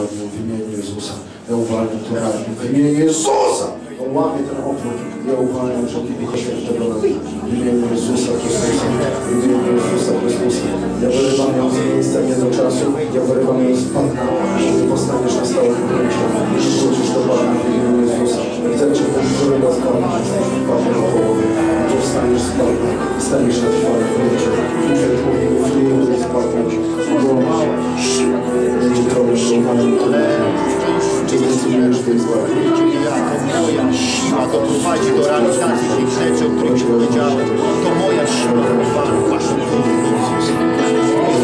w imieniu Jezusa. Ja uwalniam to radnie w imieniu Jezusa. Ja łamię ten opór. Ja uwalniam wszelki Ducha Świętego w imieniu Jezusa Chrystusa. W imieniu Jezusa Chrystusa. Ja wyrywam ją z miejsca nie do czasu. Ja wyrywam ją z bagna. Nie postaniesz na stałe pojęcie. Nie wrócisz do bagna w imieniu Jezusa. Chcę Cię powtórzyć z bagna. Bagna na połowie. Gdzie wstaniesz z bagna i staniesz na chwałę pojęcie. Kiedy mówię, nie z bagna. Będzie problem, że uwalniam to czy zdecydujesz tej zbawy? To moja siła doprowadzi do realizacji tych rzeczy, o których Ci powiedziałem. To moja siła doprowadzi do Waszych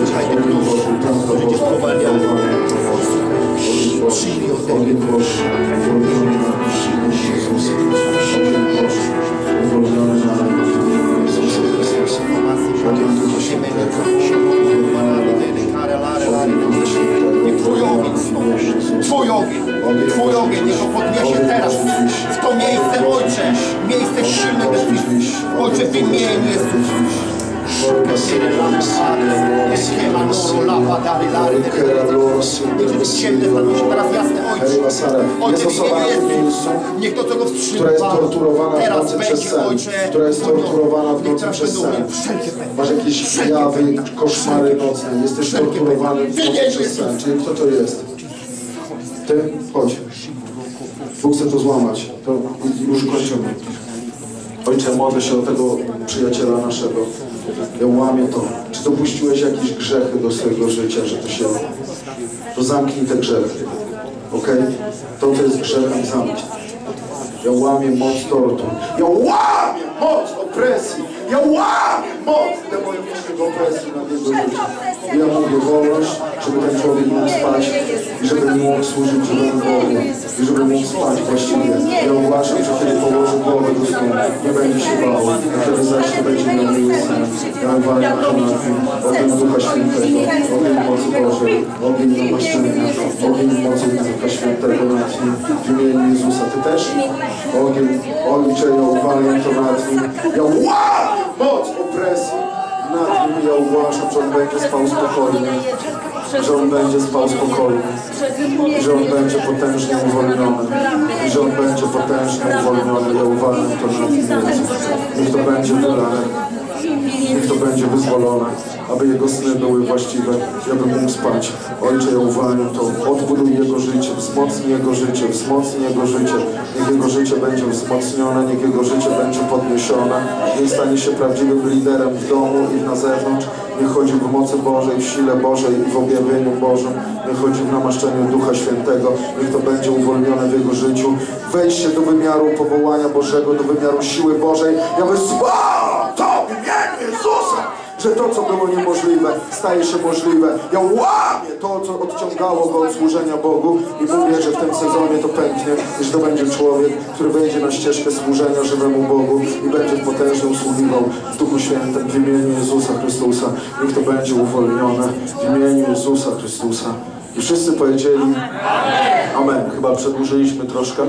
Słuchaj do klubu, będziesz powalniany. Przyjmij ode mnie. Twój ogień, niech go podniesie teraz w to miejsce, Ojcze, miejsce silne decyzji, Ojcze, w imieniu Jezusa. Niech ciemne stanowi się teraz jasne, Ojcze. Ojcze, w imieniu Jezusa, niech to, co go wstrzymywało, teraz będzie, Ojcze, która jest torturowana w nocy przez sen. Masz jakieś jawy, koszmary nocne, jesteś torturowany w nocy przez sen. Czyli kto to jest? Ty? Chodź. Bóg chce to złamać. To już kończymy. Ojcze, modlę się o tego przyjaciela naszego. Ja łamię to. Czy dopuściłeś jakieś grzechy do swojego życia, że to się... To zamknij te grzechy. Okej? To jest grzechem, zamknij. Ja łamię moc tortur. Ja łamię moc opresji. Ja łamię moc demonicznych opresji nad jego życiem. I ja mówię wolność, żeby ten człowiek mógł spać i żeby mógł służyć żywemu Bogu i żeby mógł spać właściwie. Ja ogłaszam, że kiedy położy głowę do snu, nie będzie się bał, a wtedy zacznie będzie miał miły sen. Ja uwalniam to nad nim, ogień Ducha Świętego, ogień mocy Bożej, ogień namaszczenia, ogień mocy Ducha Świętego nad nim. W imieniu Jezusa. Ty też? Ogień, Ojcze, ja uwalniam to nad nim. Ja łamię moc opresji nad nim. Ja ogłaszam, że on będzie spał spokojnie. Że on będzie spał spokojnie. Że on będzie potężnie uwolniony. Że on będzie potężnie uwolniony. Ja uwalniam to nad nim. Niech to będzie wylane. Niech to będzie wyzwolone, aby jego sny były właściwe, aby mógł spać. Ojcze, ja uwalniam to, odbuduj jego życie, wzmocnij jego życie, wzmocnij jego życie. Niech jego życie będzie wzmocnione, niech jego życie będzie podniesione. Niech stanie się prawdziwym liderem w domu i na zewnątrz. Niech chodzi w mocy Bożej, w sile Bożej i w objawieniu Bożym. Niech chodzi w namaszczeniu Ducha Świętego. Niech to będzie uwolnione w jego życiu. Wejdźcie do wymiaru powołania Bożego, do wymiaru siły Bożej. Ja wysłałam to w imieniu Jezusa, że to, co było niemożliwe, staje się możliwe. Ja łamię to, co odciągało go od służenia Bogu i mówię, że w tym sezonie to pęknie, że to będzie człowiek, który wejdzie na ścieżkę służenia żywemu Bogu i będzie potężnie usługiwał w Duchu Świętym w imieniu Jezusa Chrystusa. Niech to będzie uwolnione w imieniu Jezusa Chrystusa. I wszyscy powiedzieli Amen. Chyba przedłużyliśmy troszkę.